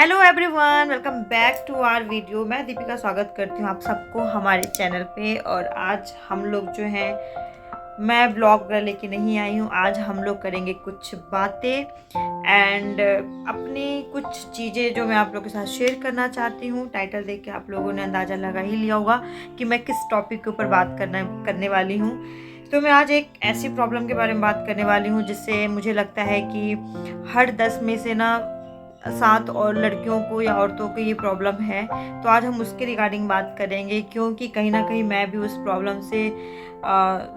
Hello everyone, welcome back to our video. मैं दीपिका स्वागत करती हूँ आप सबको हमारे चैनल पे। और आज हम लोग जो हैं, मैं ब्लॉग लेके नहीं आई हूँ। आज हम लोग करेंगे कुछ बातें एंड अपनी कुछ चीज़ें जो मैं आप लोगों के साथ शेयर करना चाहती हूँ। टाइटल देख के आप लोगों ने अंदाज़ा लगा ही लिया होगा कि मैं किस टॉपिक के ऊपर बात करने वाली हूँ। तो मैं आज एक ऐसी प्रॉब्लम के बारे में बात करने वाली हूँ जिससे मुझे लगता है कि हर 10 में से ना 7 और लड़कियों को या औरतों को ये प्रॉब्लम है। तो आज हम उसके रिगार्डिंग बात करेंगे, क्योंकि कहीं ना कहीं मैं भी उस प्रॉब्लम से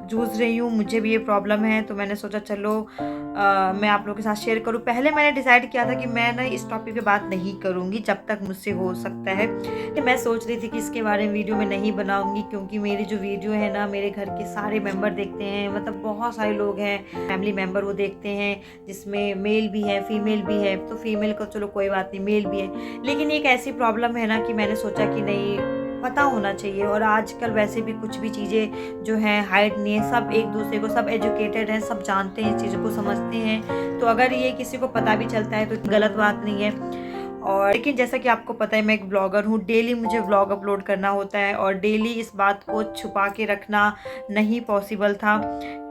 जूझ रही हूँ। मुझे भी ये प्रॉब्लम है, तो मैंने सोचा चलो मैं आप लोगों के साथ शेयर करूँ। पहले मैंने डिसाइड किया था कि मैं ना इस टॉपिक पे बात नहीं करूँगी जब तक मुझसे हो सकता है। तो मैं सोच रही थी कि इसके बारे में वीडियो में नहीं बनाऊँगी, क्योंकि मेरी जो वीडियो है ना, मेरे घर के सारे मेंबर देखते हैं। मतलब बहुत सारे लोग हैं, फैमिली मेंबर वो देखते हैं, जिसमें मेल भी है फीमेल भी है। तो फीमेल को चलो कोई बात नहीं, मेल भी है। लेकिन एक ऐसी प्रॉब्लम है ना कि मैंने सोचा कि नहीं, पता होना चाहिए। और आजकल वैसे भी कुछ भी चीज़ें जो हैं हाइड नहीं है, सब एक दूसरे को, सब एजुकेटेड हैं, सब जानते हैं, इस चीज़ों को समझते हैं। तो अगर ये किसी को पता भी चलता है तो गलत बात नहीं है। और लेकिन जैसा कि आपको पता है, मैं एक ब्लॉगर हूँ। डेली मुझे व्लॉग अपलोड करना होता है और डेली इस बात को छुपा के रखना नहीं पॉसिबल था,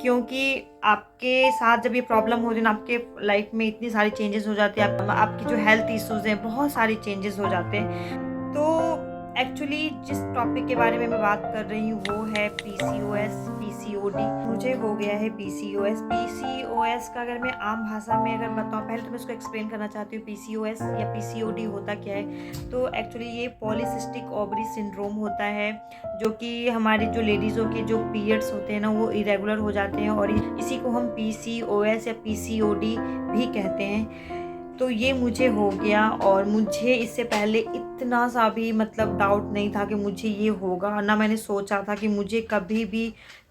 क्योंकि आपके साथ जब ये प्रॉब्लम होती है ना, आपके लाइफ में इतनी सारी चेंजेस हो जाती है। आपकी जो हेल्थ इश्यूज हैं, बहुत सारी चेंजेस हो जाते हैं। तो एक्चुअली जिस टॉपिक के बारे में मैं बात कर रही हूँ वो है पीसीओएस, पीसीओडी। मुझे हो गया है पीसीओएस। पीसीओएस का अगर मैं आम भाषा में अगर बताऊँ, पहले तो मैं उसको एक्सप्लेन करना चाहती हूँ पीसीओएस या पीसीओडी होता क्या है। तो एक्चुअली ये पॉलीसिस्टिक ओवरी सिंड्रोम होता है, जो कि हमारी जो लेडीज़ों के जो पीरियड्स होते हैं ना, वो इरेगुलर हो जाते हैं, और इसी को हम पीसीओएस या पीसीओडी भी कहते हैं। तो ये मुझे हो गया, और मुझे इससे पहले इतना सा भी मतलब डाउट नहीं था कि मुझे ये होगा। ना मैंने सोचा था कि मुझे कभी भी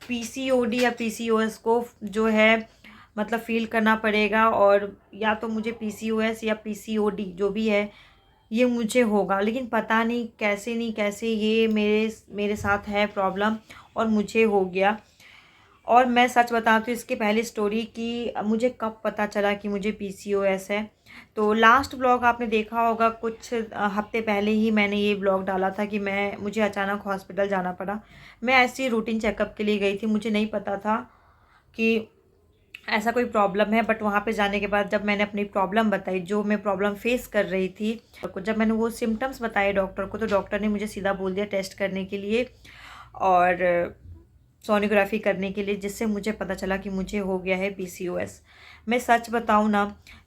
पीसीओडी या पीसीओएस को जो है मतलब फील करना पड़ेगा, और या तो मुझे पीसीओएस या पीसीओडी जो भी है ये मुझे होगा। लेकिन पता नहीं कैसे ये मेरे साथ है प्रॉब्लम, और मुझे हो गया। और मैं सच बताती हूँ इसके पहले स्टोरी कि मुझे कब पता चला कि मुझे पीसीओएस है। तो लास्ट ब्लॉग आपने देखा होगा, कुछ हफ्ते पहले ही मैंने ये ब्लॉग डाला था कि मुझे अचानक हॉस्पिटल जाना पड़ा। मैं ऐसी रूटीन चेकअप के लिए गई थी। मुझे नहीं पता था कि ऐसा कोई प्रॉब्लम है, बट वहाँ पे जाने के बाद जब मैंने अपनी प्रॉब्लम बताई, जो मैं प्रॉब्लम फेस कर रही थी, जब मैंने वो सिम्टम्स बताए डॉक्टर को, तो डॉक्टर ने मुझे सीधा बोल दिया टेस्ट करने के लिए और सोनोग्राफी करने के लिए, जिससे मुझे पता चला कि मुझे हो गया है पीसीओएस। मैं सच बताऊं ना,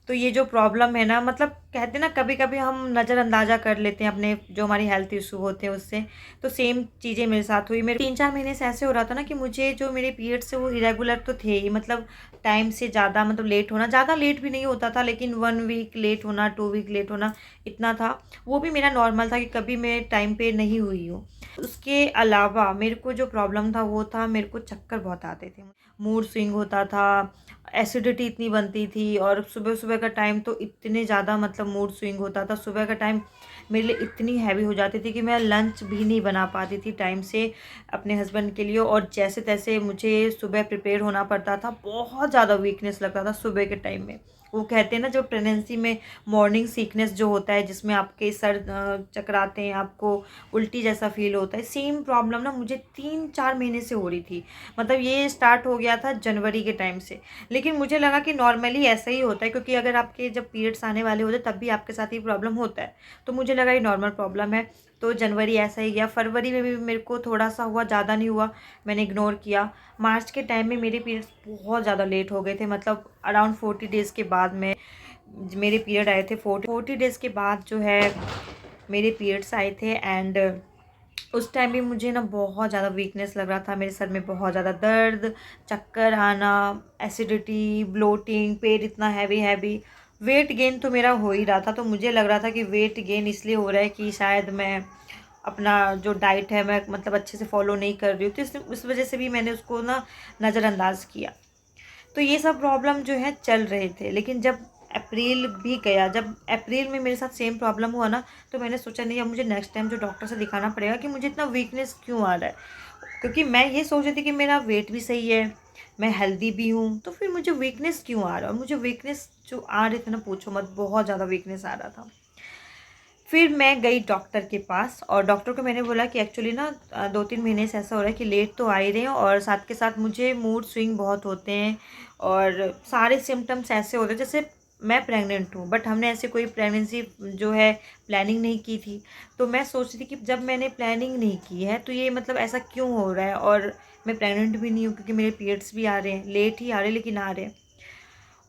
तो ये जो प्रॉब्लम है ना, मतलब कहते हैं ना, कभी कभी हम नज़रअंदाजा कर लेते हैं अपने जो हमारी हेल्थ इशू होते हैं उससे। तो सेम चीज़ें मेरे साथ हुई। मेरे 3-4 महीने से ऐसे हो रहा था ना कि मुझे जो मेरे पीरियड्स से वो इरेगुलर तो थे ही, मतलब टाइम से ज़्यादा, मतलब लेट होना, ज़्यादा लेट भी नहीं होता था, लेकिन 1 वीक लेट होना, 2 वीक लेट होना, इतना था। वो भी मेरा नॉर्मल था कि कभी मैं टाइम पे नहीं हुई हूँ। उसके अलावा मेरे को जो प्रॉब्लम था वो था, मेरे को चक्कर बहुत आते थे, मूड स्विंग होता था, एसिडिटी इतनी बनती थी, और सुबह सुबह का टाइम तो इतने ज़्यादा मतलब मूड स्विंग होता था। सुबह का टाइम मेरे लिए इतनी हैवी हो जाती थी कि मैं लंच भी नहीं बना पाती थी टाइम से अपने हस्बैंड के लिए, और जैसे तैसे मुझे सुबह प्रिपेयर होना पड़ता था। बहुत ज़्यादा वीकनेस लगता था सुबह के टाइम में। वो कहते हैं ना, जो प्रेगनेंसी में मॉर्निंग सीकनेस जो होता है, जिसमें आपके सर चकराते हैं, आपको उल्टी जैसा फील होता है, सेम प्रॉब्लम ना मुझे 3-4 महीने से हो रही थी। मतलब ये स्टार्ट हो गया था जनवरी के टाइम से। लेकिन मुझे लगा कि नॉर्मली ऐसा ही होता है, क्योंकि अगर आपके जब पीरियड्स आने वाले होते तब भी आपके साथ ये प्रॉब्लम होता है। तो मुझे लगा ये नॉर्मल प्रॉब्लम है। तो जनवरी ऐसा ही गया, फरवरी में भी मेरे को थोड़ा सा हुआ, ज़्यादा नहीं हुआ, मैंने इग्नोर किया। मार्च के टाइम में मेरे पीरियड्स बहुत ज़्यादा लेट हो गए थे, मतलब अराउंड 40 डेज़ के बाद में मेरे पीरियड आए थे। 40 डेज़ के बाद जो है मेरे पीरियड्स आए थे। एंड उस टाइम भी मुझे ना बहुत ज़्यादा वीकनेस लग रहा था, मेरे सर में बहुत ज़्यादा दर्द, चक्कर आना, एसिडिटी, ब्लोटिंग, पेट इतना हैवी हैवी। वेट गेन तो मेरा हो ही रहा था, तो मुझे लग रहा था कि वेट गेन इसलिए हो रहा है कि शायद मैं अपना जो डाइट है मैं मतलब अच्छे से फॉलो नहीं कर रही हूँ। तो इस वजह से भी मैंने उसको ना नज़रअंदाज किया। तो ये सब प्रॉब्लम जो है चल रहे थे। लेकिन जब अप्रैल भी गया, जब अप्रैल में मेरे साथ सेम प्रॉब्लम हुआ ना, तो मैंने सोचा नहीं, अब मुझे नेक्स्ट टाइम जो डॉक्टर से दिखाना पड़ेगा कि मुझे इतना वीकनेस क्यों आ रहा है। क्योंकि मैं ये सोच रही थी कि मेरा वेट भी सही है, मैं हेल्दी भी हूँ, तो फिर मुझे वीकनेस क्यों आ रहा है। और मुझे वीकनेस जो आ रहे थे ना, पूछो मत, बहुत ज़्यादा वीकनेस आ रहा था। फिर मैं गई डॉक्टर के पास और डॉक्टर को मैंने बोला कि एक्चुअली ना 2-3 महीने से ऐसा हो रहा है कि लेट तो आ ही रहे हैं और साथ के साथ मुझे मूड स्विंग बहुत होते हैं और सारे सिम्टम्स ऐसे होते हैं जैसे मैं प्रेग्नेंट हूँ, बट हमने ऐसे कोई प्रेगनेंसी जो है प्लानिंग नहीं की थी। तो मैं सोच रही थी कि जब मैंने प्लानिंग नहीं की है तो ये मतलब ऐसा क्यों हो रहा है, और मैं प्रेग्नेंट भी नहीं हूँ क्योंकि मेरे पीरियड्स भी आ रहे हैं, लेट ही आ रहे हैं लेकिन आ रहे हैं।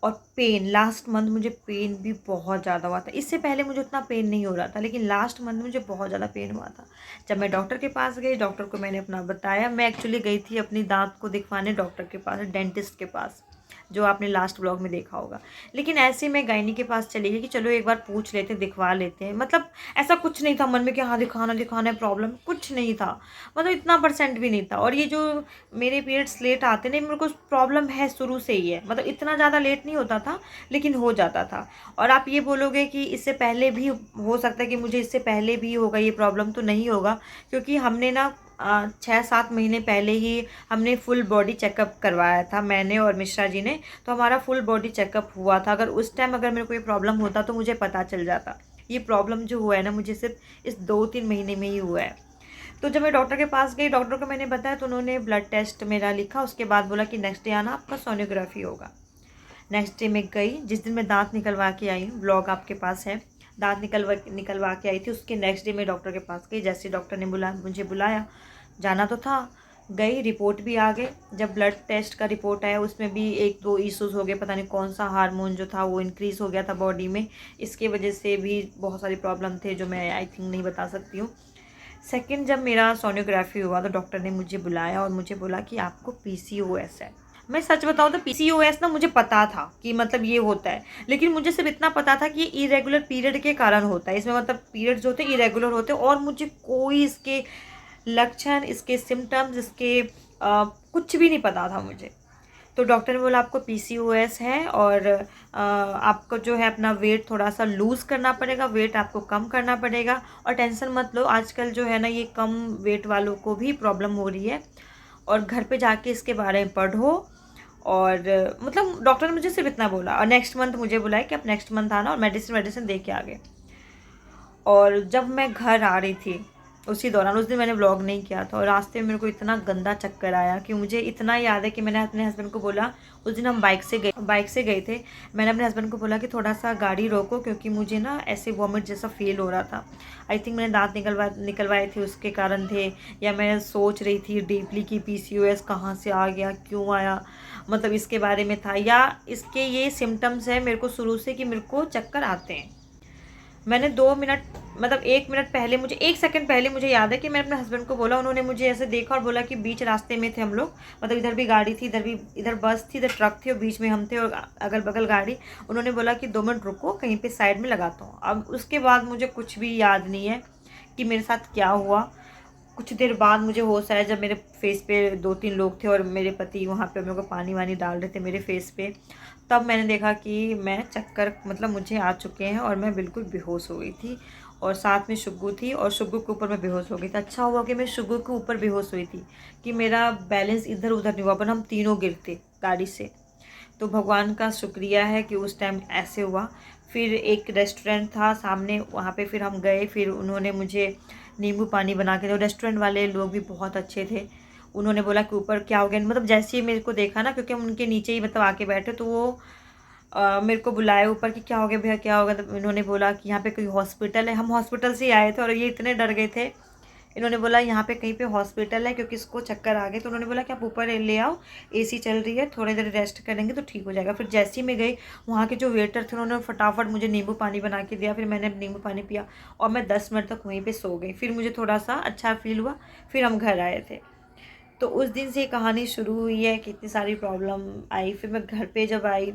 और पेन, लास्ट मंथ मुझे पेन भी बहुत ज़्यादा हुआ था। इससे पहले मुझे उतना पेन नहीं हो रहा था, लेकिन लास्ट मंथ मुझे बहुत ज़्यादा पेन हुआ था। जब मैं डॉक्टर के पास गई, डॉक्टर को मैंने अपना बताया। मैं एक्चुअली गई थी अपनी दांत को दिखवाने डॉक्टर के पास, डेंटिस्ट के पास, जो आपने लास्ट ब्लॉग में देखा होगा। लेकिन ऐसे मैं गायनी के पास चली गई कि चलो एक बार पूछ लेते हैं, दिखवा लेते हैं। मतलब ऐसा कुछ नहीं था मन में कि हाँ दिखाना दिखाना है, प्रॉब्लम कुछ नहीं था, मतलब इतना परसेंट भी नहीं था। और ये जो मेरे पीरियड्स लेट आते नहीं, मेरे को प्रॉब्लम है शुरू से ही है, मतलब इतना ज़्यादा लेट नहीं होता था लेकिन हो जाता था। और आप ये बोलोगे कि इससे पहले भी हो सकता है कि मुझे इससे पहले भी होगा ये प्रॉब्लम, तो नहीं होगा, क्योंकि हमने ना 6-7 महीने पहले ही हमने फुल बॉडी चेकअप करवाया था, मैंने और मिश्रा जी ने। तो हमारा फुल बॉडी चेकअप हुआ था। अगर उस टाइम अगर मेरे को ये प्रॉब्लम होता तो मुझे पता चल जाता। ये प्रॉब्लम जो हुआ है ना, मुझे सिर्फ इस 2-3 महीने में ही हुआ है। तो जब मैं डॉक्टर के पास गई, डॉक्टर को मैंने बताया तो उन्होंने ब्लड टेस्ट मेरा लिखा। उसके बाद बोला कि नेक्स्ट डे आना, आपका सोनोग्राफी होगा। नेक्स्ट डे मैं गई, जिस दिन मैं दांत निकलवा के आई हूँ, ब्लॉग आपके पास है, दांत निकलवा के आई थी, उसके नेक्स्ट डे मैं डॉक्टर के पास गई। जैसे डॉक्टर ने मुझे बुलाया, जाना तो था, गई, रिपोर्ट भी आ गई। जब ब्लड टेस्ट का रिपोर्ट आया उसमें भी 1-2 इश्यूज़ हो गए, पता नहीं कौन सा हार्मोन जो था वो इंक्रीज़ हो गया था बॉडी में, इसके वजह से भी बहुत सारी प्रॉब्लम थे जो मैं आई थिंक नहीं बता सकती हूँ। सेकंड, जब मेरा सोनोग्राफी हुआ तो डॉक्टर ने मुझे बुलाया और मुझे बोला कि आपको पीसीओएस है। मैं सच बताऊँ तो पीसीओएस ना मुझे पता था कि मतलब ये होता है, लेकिन मुझे सिर्फ इतना पता था कि ये इरेगुलर पीरियड के कारण होता है। इसमें मतलब पीरियड्स जो होते हैं इरेगुलर होते हैं, और मुझे कोई इसके लक्षण, इसके सिम्टम्स, इसके कुछ भी नहीं पता था मुझे। तो डॉक्टर ने बोला आपको पीसीओएस है और आपको जो है अपना वेट थोड़ा सा लूज़ करना पड़ेगा, वेट आपको कम करना पड़ेगा। और टेंशन मत लो, आजकल जो है ना ये कम वेट वालों को भी प्रॉब्लम हो रही है, और घर पे जाके इसके बारे में पढ़ो। और मतलब डॉक्टर ने मुझे सिर्फ इतना बोला, और नेक्स्ट मंथ मुझे बुलाया कि आप नेक्स्ट मंथ आना, और मेडिसिन दे के आ गए। और जब मैं घर आ रही थी उसी दौरान, उस दिन मैंने व्लॉग नहीं किया था, और रास्ते में मेरे को इतना गंदा चक्कर आया कि मुझे इतना याद है कि मैंने अपने हस्बैंड को बोला, उस दिन हम बाइक से गए थे। मैंने अपने हस्बैंड को बोला कि थोड़ा सा गाड़ी रोको, क्योंकि मुझे ना ऐसे वॉमिट जैसा फील हो रहा था। आई थिंक मैंने दांत निकलवाए थे उसके कारण थे, या मैं सोच रही थी डीपली कि पीसीओएस कहाँ से आ गया, क्यों आया, मतलब इसके बारे में था, या इसके ये सिम्टम्स है मेरे को शुरू से कि मेरे को चक्कर आते हैं। मैंने 2 मिनट, मतलब 1 मिनट पहले, मुझे 1 सेकंड पहले मुझे याद है कि मैंने अपने हस्बैंड को बोला, उन्होंने मुझे ऐसे देखा और बोला कि बीच रास्ते में थे हम लोग, मतलब इधर भी गाड़ी थी, इधर बस थी, इधर ट्रक थी, और बीच में हम थे और अगल बगल गाड़ी। उन्होंने बोला कि 2 मिनट रुको, कहीं पे साइड में लगाता हूँ। अब उसके बाद मुझे कुछ भी याद नहीं है कि मेरे साथ क्या हुआ। कुछ देर बाद मुझे होश आया, जब मेरे फेस पे 2-3 लोग थे और मेरे पति वहाँ पे मेरे को पानी वानी डाल रहे थे मेरे फेस पे। तब मैंने देखा कि मैं चक्कर, मतलब मुझे आ चुके हैं, और मैं बिल्कुल बेहोश हो गई थी, और साथ में शुग्गू थी, और शुग्गू के ऊपर मैं बेहोश हो गई थी। अच्छा हुआ कि मैं शुग्गू के ऊपर बेहोश हुई थी, कि मेरा बैलेंस इधर उधर नहीं हुआ, पर हम तीनों गिरते गाड़ी से। तो भगवान का शुक्रिया है कि उस टाइम ऐसे हुआ। फिर एक रेस्टोरेंट था सामने, वहाँ पे फिर हम गए, फिर उन्होंने मुझे नींबू पानी बना के दिया। रेस्टोरेंट वाले लोग भी बहुत अच्छे थे। उन्होंने बोला कि ऊपर क्या हो गया, मतलब जैसे ही मेरे को देखा ना, क्योंकि हम उनके नीचे ही मतलब आके बैठे, तो वो मेरे को बुलाए ऊपर कि क्या हो गया भैया, क्या हो गया। तो इन्होंने बोला कि यहाँ पे कोई हॉस्पिटल है। हम हॉस्पिटल से ही आए थे और ये इतने डर गए थे। इन्होंने बोला यहाँ पे कहीं पे हॉस्पिटल है, क्योंकि इसको चक्कर आ गए। तो उन्होंने बोला कि आप ऊपर ले आओ, एसी चल रही है, थोड़ी देर रेस्ट करेंगे तो ठीक हो जाएगा। फिर जैसे ही मैं गई, वहाँ के जो वेटर थे उन्होंने फटाफट मुझे नींबू पानी बना के दिया। फिर मैंने नींबू पानी पिया और मैं 10 मिनट तक वहीं पर सो गई। फिर मुझे थोड़ा सा अच्छा फील हुआ, फिर हम घर आए थे। तो उस दिन से ये कहानी शुरू हुई है कि इतनी सारी प्रॉब्लम आई। फिर मैं घर पे जब आई,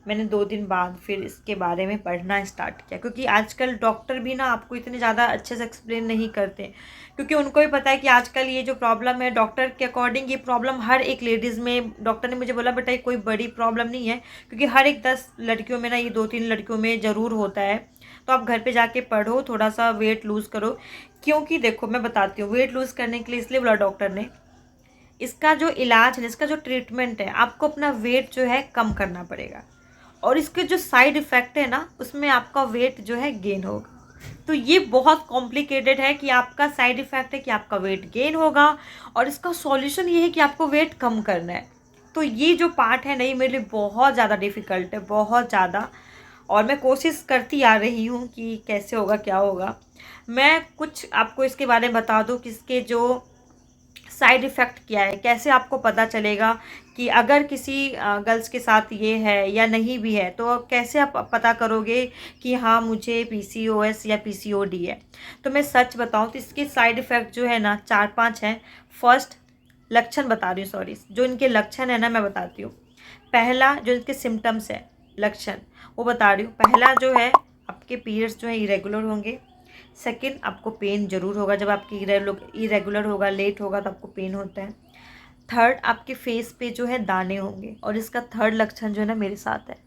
मैंने 2 दिन बाद फिर इसके बारे में पढ़ना स्टार्ट किया, क्योंकि आजकल डॉक्टर भी ना आपको इतने ज़्यादा अच्छे से एक्सप्लेन नहीं करते, क्योंकि उनको भी पता है कि आजकल ये जो प्रॉब्लम है, डॉक्टर के अकॉर्डिंग ये प्रॉब्लम हर एक लेडीज़ में, डॉक्टर ने मुझे बोला बेटा ये कोई बड़ी प्रॉब्लम नहीं है, क्योंकि हर एक 10 लड़कियों में ना ये 2-3 लड़कियों में ज़रूर होता है। तो आप घर पे जाके पढ़ो, थोड़ा सा वेट लूज़ करो। क्योंकि देखो मैं बताती हूँ, वेट लूज़ करने के लिए इसलिए बोला डॉक्टर ने, इसका जो इलाज है, इसका जो ट्रीटमेंट है, आपको अपना वेट जो है कम करना पड़ेगा, और इसके जो साइड इफ़ेक्ट है ना, उसमें आपका वेट जो है गेन होगा। तो ये बहुत कॉम्प्लिकेटेड है कि आपका साइड इफ़ेक्ट है कि आपका वेट गेन होगा और इसका सॉल्यूशन ये है कि आपको वेट कम करना है। तो ये जो पार्ट है नहीं, मेरे लिए बहुत ज़्यादा डिफ़िकल्ट है, बहुत ज़्यादा। और मैं कोशिश करती आ रही हूँ कि कैसे होगा, क्या होगा। मैं कुछ आपको इसके बारे में बता दूँ कि इसके जो साइड इफ़ेक्ट क्या है, कैसे आपको पता चलेगा कि अगर किसी गर्ल्स के साथ ये है या नहीं भी है, तो कैसे आप पता करोगे कि हाँ मुझे पीसीओएस या पीसीओडी है। तो मैं सच बताऊँ तो इसके साइड इफ़ेक्ट जो है ना 4-5 हैं। फर्स्ट, लक्षण बता रही हूँ, सॉरी, जो इनके लक्षण है ना मैं बताती हूँ। पहला जो इनके सिम्टम्स है, लक्षण, वो बता रही हूँ। पहला जो है, आपके पीरियड्स जो है इरेगुलर होंगे। सेकंड, आपको पेन ज़रूर होगा, जब आपकी इरेगुलर होगा, लेट होगा तो आपको पेन होता है। थर्ड, आपके फेस पे जो है दाने होंगे। और इसका थर्ड लक्षण जो है ना मेरे साथ है,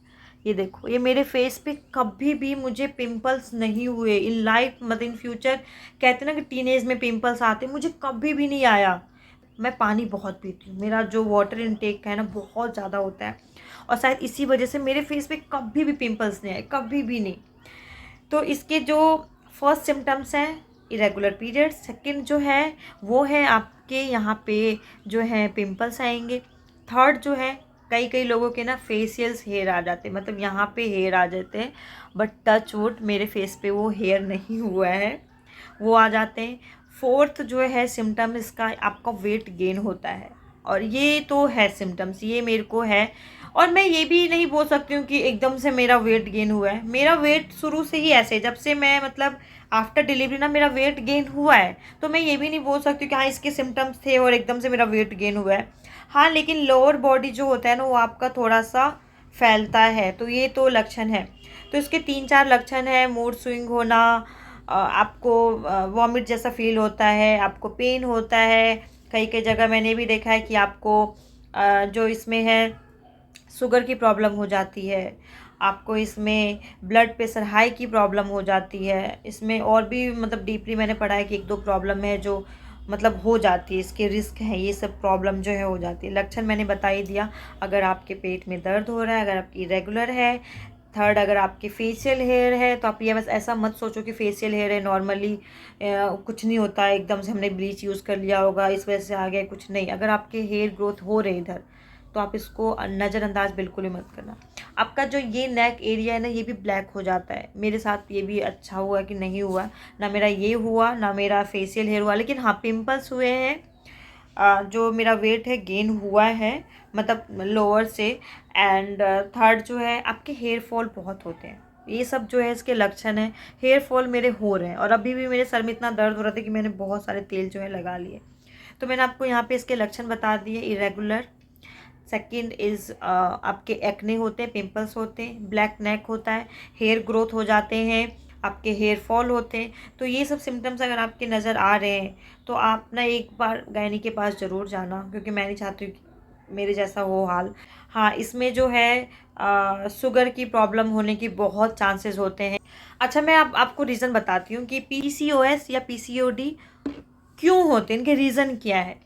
ये देखो, ये मेरे फेस पे कभी भी मुझे पिंपल्स नहीं हुए इन लाइफ, मतलब इन फ्यूचर। कहते हैं ना कि टीनेज में पिंपल्स आते, मुझे कभी भी नहीं आया। मैं पानी बहुत पीती हूँ, मेरा जो वाटर इनटेक है ना बहुत ज़्यादा होता है, और शायद इसी वजह से मेरे फेस पे कभी भी पिंपल्स नहीं आए, कभी भी नहीं। तो इसके जो फर्स्ट सिम्टम्स हैं, इरेगुलर पीरियड। सेकंड जो है वो है आपके यहाँ पे जो है पिंपल्स आएंगे। थर्ड जो है, कई कई लोगों के ना फेशियल्स हेयर आ जाते हैं, मतलब यहाँ पे हेयर आ जाते हैं, बट टच वुड मेरे फेस पे वो हेयर नहीं हुआ है, वो आ जाते हैं। फोर्थ जो है सिम्टम इसका, आपका वेट गेन होता है। और ये तो है सिम्टम्स, ये मेरे को है। और मैं ये भी नहीं बोल सकती हूँ कि एकदम से मेरा वेट गेन हुआ है। मेरा वेट शुरू से ही ऐसे, जब से मैं मतलब आफ्टर डिलीवरी ना मेरा वेट गेन हुआ है। तो मैं ये भी नहीं बोल सकती कि हाँ इसके सिम्टम्स थे और एकदम से मेरा वेट गेन हुआ है। हाँ, लेकिन लोअर बॉडी जो होता है ना वो आपका थोड़ा सा फैलता है, तो ये तो लक्षण है। तो इसके 3-4 लक्षण है। मूड स्विंग होना, आपको वॉमिट जैसा फील होता है, आपको पेन होता है। कई कई जगह मैंने भी देखा है कि आपको जो इसमें है शुगर की प्रॉब्लम हो जाती है, आपको इसमें ब्लड प्रेशर हाई की प्रॉब्लम हो जाती है। इसमें और भी मतलब डीपली मैंने पढ़ा है कि 1-2 प्रॉब्लम है जो मतलब हो जाती है, इसके रिस्क हैं, ये सब प्रॉब्लम जो है हो जाती है। लक्षण मैंने बता ही दिया। अगर आपके पेट में दर्द हो रहा है, अगर आपकी इरेगुलर है। थर्ड, अगर आपके फेशियल हेयर है, तो आप ये बस ऐसा मत सोचो कि फेशियल हेयर है, नॉर्मली कुछ नहीं होता है, एकदम से हमने ब्लीच यूज़ कर लिया होगा इस वजह से आ गया, कुछ नहीं। अगर आपके हेयर ग्रोथ हो रहे इधर, तो आप इसको नज़रअंदाज बिल्कुल ही मत करना। आपका जो ये नेक एरिया है ना, ये भी ब्लैक हो जाता है। मेरे साथ ये भी अच्छा हुआ कि नहीं हुआ, ना मेरा ये हुआ ना मेरा फेशियल हेयर हुआ, लेकिन हाँ पिंपल्स हुए हैं। जो मेरा वेट है गेन हुआ है, मतलब लोअर से। एंड थर्ड जो है, आपके हेयर फॉल बहुत होते हैं। ये सब जो है इसके लक्षण है। हेयर फॉल मेरे हो रहे हैं और अभी भी मेरे सर में इतना दर्द हो रहा था कि मैंने बहुत सारे तेल जो है लगा लिए। तो मैंने आपको यहाँ पे इसके लक्षण बता दिए। इरेगुलर, सेकंड इज़ आपके एक्ने होते हैं, पिंपल्स होते हैं, ब्लैक नेक होता है, हेयर ग्रोथ हो जाते हैं, आपके हेयर फॉल होते हैं। तो ये सब सिम्टम्स अगर आपके नज़र आ रहे हैं तो आप ना एक बार गायनी के पास ज़रूर जाना, क्योंकि मैं नहीं चाहती हूँ कि मेरे जैसा हो हाल। हाँ, इसमें जो है शुगर की प्रॉब्लम होने की बहुत चांसेस होते हैं। अच्छा, मैं आपको रीज़न बताती हूँ कि पीसीओएस या पीसीओडी क्यों होते हैं, इनके रीज़न क्या है।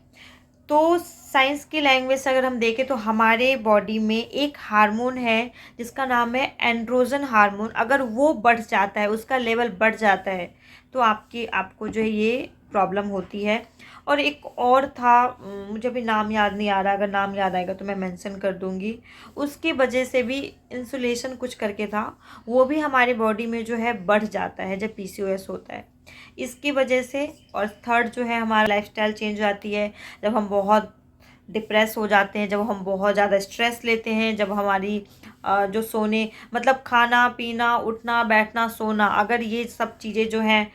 तो साइंस की लैंग्वेज से अगर हम देखें तो हमारे बॉडी में एक हार्मोन है जिसका नाम है एंड्रोजन हार्मोन। अगर वो बढ़ जाता है, उसका लेवल बढ़ जाता है, तो आपको जो है ये प्रॉब्लम होती है। और एक और था, मुझे अभी नाम याद नहीं आ रहा, अगर नाम याद आएगा तो मैं मेंशन कर दूंगी। उसकी वजह से भी इंसुलेशन कुछ करके था, वो भी हमारे बॉडी में जो है बढ़ जाता है जब पीसीओएस होता है, इसकी वजह से। और थर्ड जो है, हमारा लाइफस्टाइल चेंज हो जाती है जब हम बहुत डिप्रेस हो जाते हैं, जब हम बहुत ज़्यादा स्ट्रेस लेते हैं, जब हमारी जो सोने मतलब खाना पीना उठना बैठना सोना, अगर ये सब चीज़ें जो हैं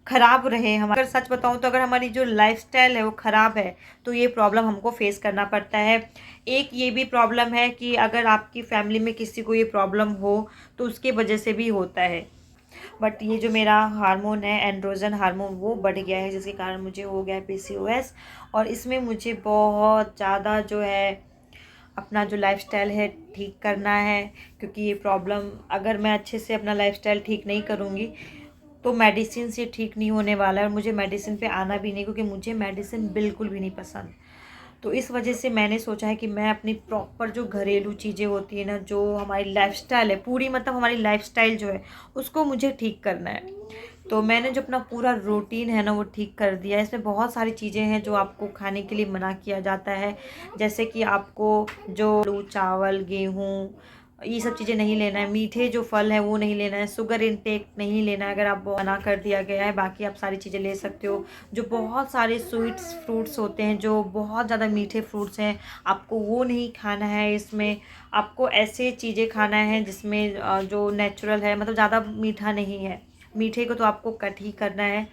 ख़राब रहे, हम अगर सच बताऊं तो अगर हमारी जो लाइफस्टाइल है वो ख़राब है, तो ये प्रॉब्लम हमको फेस करना पड़ता है। एक ये भी प्रॉब्लम है कि अगर आपकी फैमिली में किसी को ये प्रॉब्लम हो तो उसके वजह से भी होता है। बट ये जो मेरा हार्मोन है एंड्रोजन हार्मोन, वो बढ़ गया है, जिसके कारण मुझे हो गया है पीसीओएस। और इसमें मुझे बहुत ज़्यादा जो है अपना जो लाइफस्टाइल है ठीक करना है, क्योंकि ये प्रॉब्लम अगर मैं अच्छे से अपना लाइफस्टाइल ठीक नहीं करूँगी तो मेडिसिन से ठीक नहीं होने वाला है। और मुझे मेडिसिन पे आना भी नहीं, क्योंकि मुझे मेडिसिन बिल्कुल भी नहीं पसंद। तो इस वजह से मैंने सोचा है कि मैं अपनी प्रॉपर जो घरेलू चीज़ें होती है ना, जो हमारी लाइफस्टाइल है पूरी, मतलब हमारी लाइफस्टाइल जो है उसको मुझे ठीक करना है। तो मैंने जो अपना पूरा रूटीन है ना वो ठीक कर दिया है। इसमें बहुत सारी चीज़ें हैं जो आपको खाने के लिए मना किया जाता है, जैसे कि आपको जो आलू, चावल, गेहूँ, ये सब चीज़ें नहीं लेना है। मीठे जो फल हैं वो नहीं लेना है। शुगर इनटेक नहीं लेना है, अगर आप मना कर दिया गया है। बाकी आप सारी चीज़ें ले सकते हो। जो बहुत सारे स्वीट्स फ्रूट्स होते हैं, जो बहुत ज़्यादा मीठे फ्रूट्स हैं, आपको वो नहीं खाना है। इसमें आपको ऐसे चीज़ें खाना है जिसमें जो नेचुरल है, मतलब ज़्यादा मीठा नहीं है। मीठे को तो आपको कट ही करना है।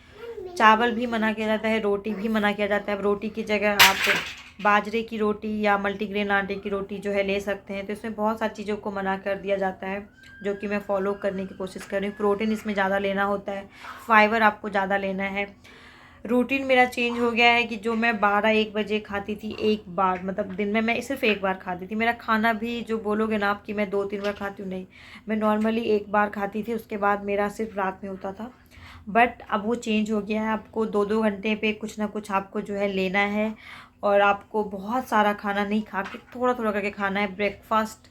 चावल भी मना किया जाता है, रोटी भी मना किया जाता है। अब रोटी की जगह आप बाजरे की रोटी या मल्टीग्रेन आटे की रोटी जो है ले सकते हैं। तो इसमें बहुत सारी चीज़ों को मना कर दिया जाता है, जो कि मैं फ़ॉलो करने की कोशिश कर रही हूँ। प्रोटीन इसमें ज़्यादा लेना होता है, फाइबर आपको ज़्यादा लेना है। रूटीन मेरा चेंज हो गया है कि जो मैं 12-1 बजे खाती थी, एक बार, मतलब दिन में मैं सिर्फ एक बार खाती थी। मेरा खाना भी जो बोलोगे ना आप कि मैं 2-3 बार खाती हूँ, नहीं, मैं नॉर्मली एक बार खाती थी। उसके बाद मेरा सिर्फ रात में होता था। बट अब वो चेंज हो गया है। आपको 2-2 घंटे पे कुछ ना कुछ आपको जो है लेना है, और आपको बहुत सारा खाना नहीं खा के थोड़ा थोड़ा करके खाना है। ब्रेकफास्ट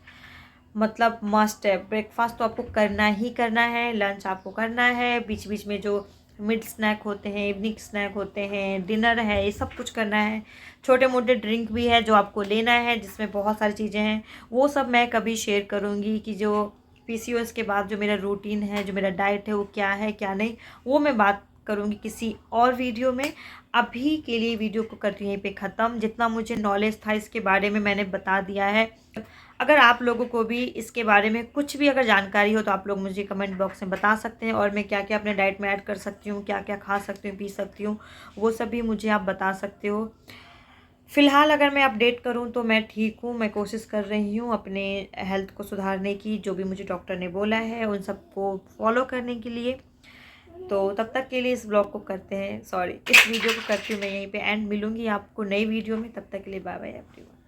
मतलब मस्ट है। ब्रेकफास्ट तो आपको करना ही करना है, लंच आपको करना है, बीच बीच में जो मिड स्नैक होते हैं, इवनिंग स्नैक होते हैं, डिनर है, ये सब कुछ करना है। छोटे मोटे ड्रिंक भी है जो आपको लेना है, जिसमें बहुत सारी चीज़ें हैं। वो सब मैं कभी शेयर करूँगी कि जो पीसीओएस के बाद जो मेरा रूटीन है, जो मेरा डाइट है, वो क्या है क्या नहीं, वो मैं बात करूँगी किसी और वीडियो में। अभी के लिए वीडियो को करती हूँ यहीं पे ख़त्म। जितना मुझे नॉलेज था इसके बारे में मैंने बता दिया है। अगर आप लोगों को भी इसके बारे में कुछ भी अगर जानकारी हो तो आप लोग मुझे कमेंट बॉक्स में बता सकते हैं, और मैं क्या क्या अपने डाइट में ऐड कर सकती हूँ, क्या क्या खा सकती हूँ, पी सकती हूँ, वो सब भी मुझे आप बता सकते हो। फ़िलहाल अगर मैं अपडेट करूँ तो मैं ठीक हूँ। मैं कोशिश कर रही हूँ अपने हेल्थ को सुधारने की, जो भी मुझे डॉक्टर ने बोला है उन सबको फॉलो करने के लिए। तो तब तक के लिए इस ब्लॉग को करते हैं, सॉरी, इस वीडियो को करती हूँ मैं यहीं पे एंड। मिलूँगी आपको नई वीडियो में, तब तक के लिए बाय बाय एवरीवन।